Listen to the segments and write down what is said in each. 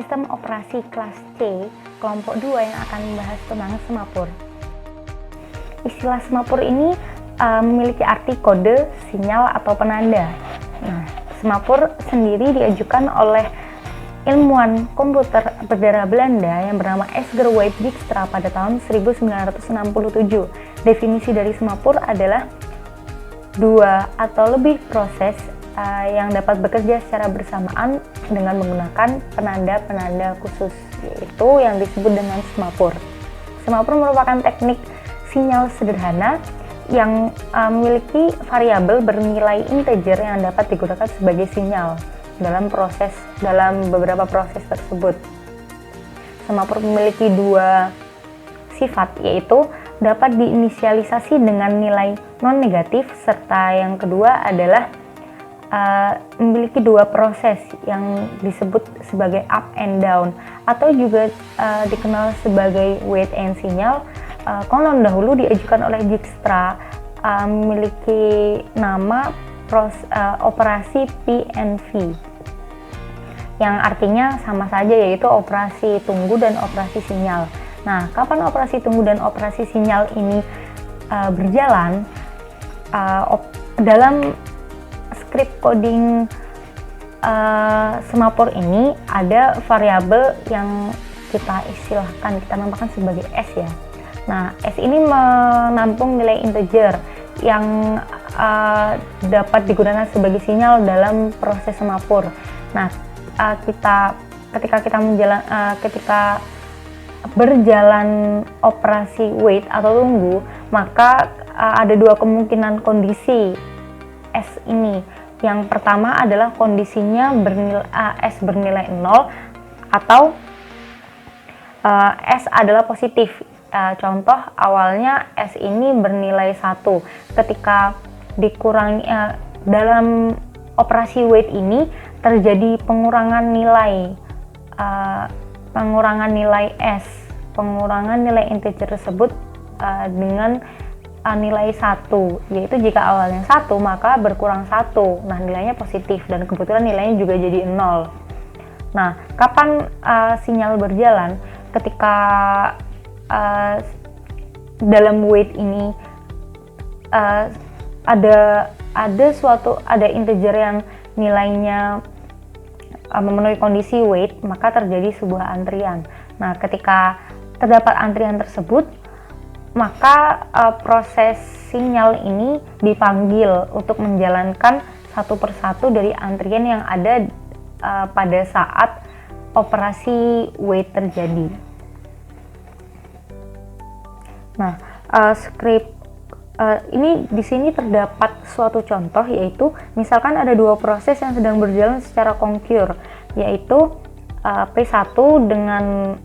sistem operasi kelas C kelompok 2 yang akan membahas tentang semapur. Istilah semapur ini memiliki arti kode, sinyal, atau penanda. Nah, semapur sendiri diajukan oleh ilmuwan komputer berdarah Belanda yang bernama Edgar White Dijkstra pada tahun 1967. Definisi dari semapur adalah dua atau lebih proses yang dapat bekerja secara bersamaan dengan menggunakan penanda-penanda khusus, yaitu yang disebut dengan semapur. Semapur merupakan teknik sinyal sederhana yang memiliki variabel bernilai integer yang dapat digunakan sebagai sinyal dalam beberapa proses tersebut. Semapur memiliki dua sifat, yaitu dapat diinisialisasi dengan nilai non-negatif, serta yang kedua adalah memiliki dua proses yang disebut sebagai up and down, atau juga dikenal sebagai wait and sinyal. Konon dahulu diajukan oleh Dijkstra, memiliki nama operasi PNV, yang artinya sama saja, yaitu operasi tunggu dan operasi sinyal. Nah, kapan operasi tunggu dan operasi sinyal ini berjalan? Dalam script coding semapur ini ada variabel yang kita namakan sebagai S ya. Nah, S ini menampung nilai integer yang dapat digunakan sebagai sinyal dalam proses semapur. Nah, ketika berjalan operasi wait atau tunggu, maka ada dua kemungkinan kondisi S ini. Yang pertama adalah kondisinya S bernilai 0 atau S adalah positif. Contoh awalnya S ini bernilai 1. Ketika dikurangi dalam operasi wait ini terjadi pengurangan nilai S, pengurangan nilai integer tersebut dengan nilai 1, yaitu jika awalnya 1 maka berkurang 1. Nah, nilainya positif dan kebetulan nilainya juga jadi 0. Nah, kapan sinyal berjalan? Ketika dalam wait ini ada integer yang nilainya memenuhi kondisi wait, maka terjadi sebuah antrian. Nah, ketika terdapat antrian tersebut, maka proses sinyal ini dipanggil untuk menjalankan satu persatu dari antrian yang ada pada saat operasi wait terjadi. Nah, script ini di sini terdapat suatu contoh, yaitu misalkan ada dua proses yang sedang berjalan secara concurrent, yaitu P1 dengan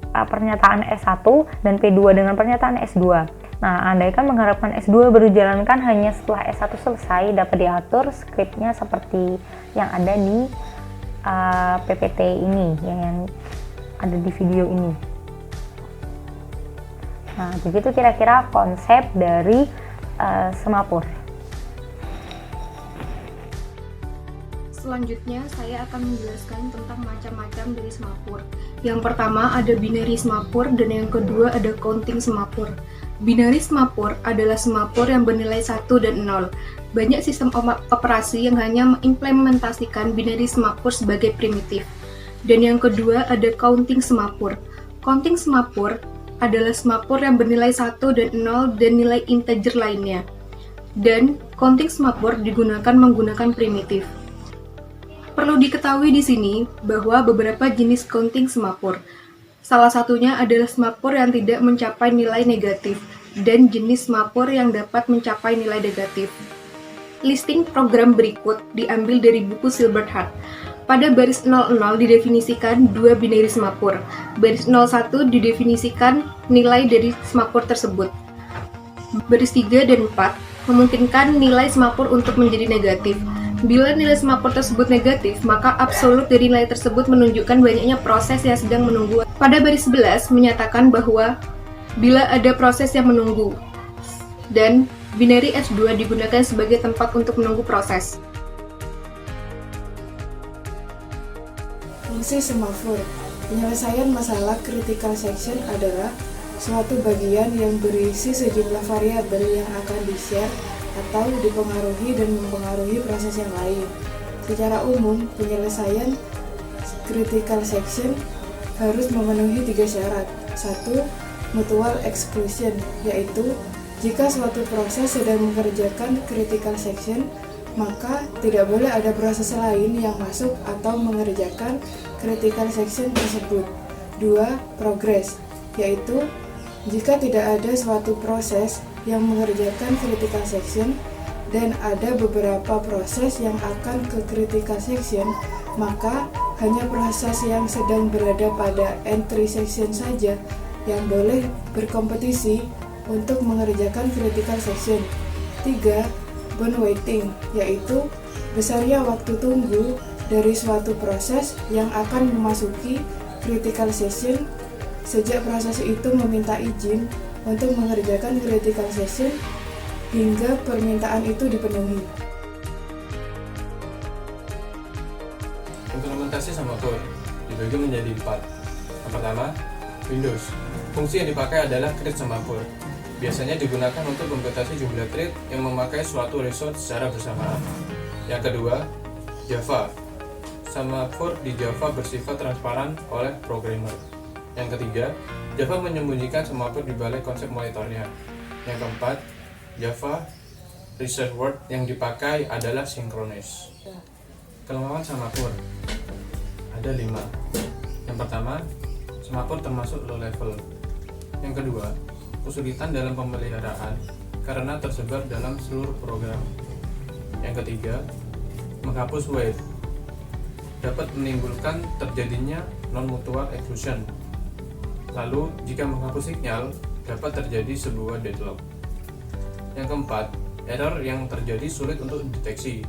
pernyataan S1 dan P2 dengan pernyataan S2. Nah, andaikan mengharapkan S2 berjalankan hanya setelah S1 selesai, dapat diatur scriptnya seperti yang ada di PPT ini, yang ada di video ini. Nah, begitu kira-kira konsep dari semapur. Selanjutnya, saya akan menjelaskan tentang macam-macam dari semapur. Yang pertama ada binary semapur dan yang kedua ada counting semapur. Binary semapur adalah semapur yang bernilai 1 dan 0. Banyak sistem operasi yang hanya mengimplementasikan binary semapur sebagai primitif. Dan yang kedua ada counting semapur. Counting semapur adalah semapur yang bernilai 1 dan 0 dan nilai integer lainnya. Dan counting semapur digunakan menggunakan primitif. Perlu diketahui di sini bahwa beberapa jenis counting semapur. Salah satunya adalah semapur yang tidak mencapai nilai negatif dan jenis semapur yang dapat mencapai nilai negatif. Listing program berikut diambil dari buku Silberhardt. Pada baris 00 didefinisikan dua binary semapur. Baris 01 didefinisikan nilai dari semapur tersebut. Baris 3 dan 4 memungkinkan nilai semapur untuk menjadi negatif. Bila nilai semapur tersebut negatif, maka absolut dari nilai tersebut menunjukkan banyaknya proses yang sedang menunggu. Pada baris 11 menyatakan bahwa bila ada proses yang menunggu, dan binary S2 digunakan sebagai tempat untuk menunggu proses. Fungsi semafor. Penyelesaian masalah critical section adalah suatu bagian yang berisi sejumlah variabel yang akan di-share atau dipengaruhi dan mempengaruhi proses yang lain. Secara umum, penyelesaian critical section harus memenuhi 3 syarat. 1. Mutual exclusion, yaitu jika suatu proses sedang mengerjakan critical section, maka tidak boleh ada proses lain yang masuk atau mengerjakan critical section tersebut. 2. Progress, yaitu jika tidak ada suatu proses yang mengerjakan critical section dan ada beberapa proses yang akan ke critical section, maka hanya proses yang sedang berada pada entry section saja yang boleh berkompetisi untuk mengerjakan critical section. 3. Bound waiting, yaitu besarnya waktu tunggu dari suatu proses yang akan memasuki critical section sejak proses itu meminta izin untuk mengerjakan critical section hingga permintaan itu dipenuhi. Implementasi semafor dibagi menjadi 4. Yang pertama, Windows. Fungsi yang dipakai adalah create semafor. Biasanya digunakan untuk membatasi jumlah thread yang memakai suatu resource secara bersamaan. Yang kedua, Java. Semafor di Java bersifat transparan oleh programmer. Yang ketiga, Java menyembunyikan semafor di balik konsep monitornya. Yang keempat, Java reserved word yang dipakai adalah synchronous. Kelemahan semafor ada 5. Yang pertama, semafor termasuk low level. Yang kedua, kesulitan dalam pemeliharaan karena tersebar dalam seluruh program. Yang ketiga, menghapus wait dapat menimbulkan terjadinya non-mutual exclusion. Lalu, jika menghapus sinyal, dapat terjadi sebuah deadlock. Yang keempat, error yang terjadi sulit untuk dideteksi.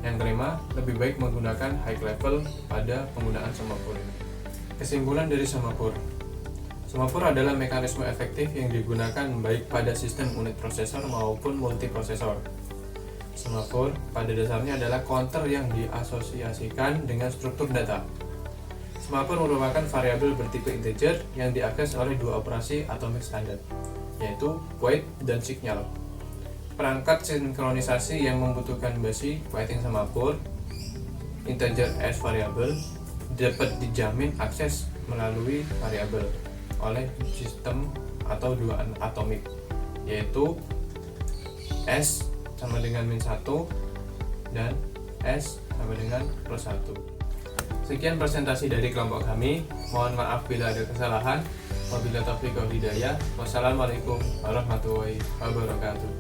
Yang kelima, lebih baik menggunakan high level pada penggunaan semafor. Kesimpulan dari semafor. Semafor adalah mekanisme efektif yang digunakan baik pada sistem unit prosesor maupun multiprosesor. Semafor pada dasarnya adalah counter yang diasosiasikan dengan struktur data. Semafor merupakan variabel bertipe integer yang diakses oleh 2 operasi atomic standard, yaitu wait dan signal. Perangkat sinkronisasi yang membutuhkan basi waiting semafor integer as variable dapat dijamin akses melalui variabel oleh sistem atau 2 atomik, yaitu S sama dengan -1 dan S sama dengan +1. Sekian presentasi dari kelompok kami. Mohon maaf bila ada kesalahan. Wabillahi taufiq wal hidayah. Wassalamualaikum warahmatullahi wabarakatuh.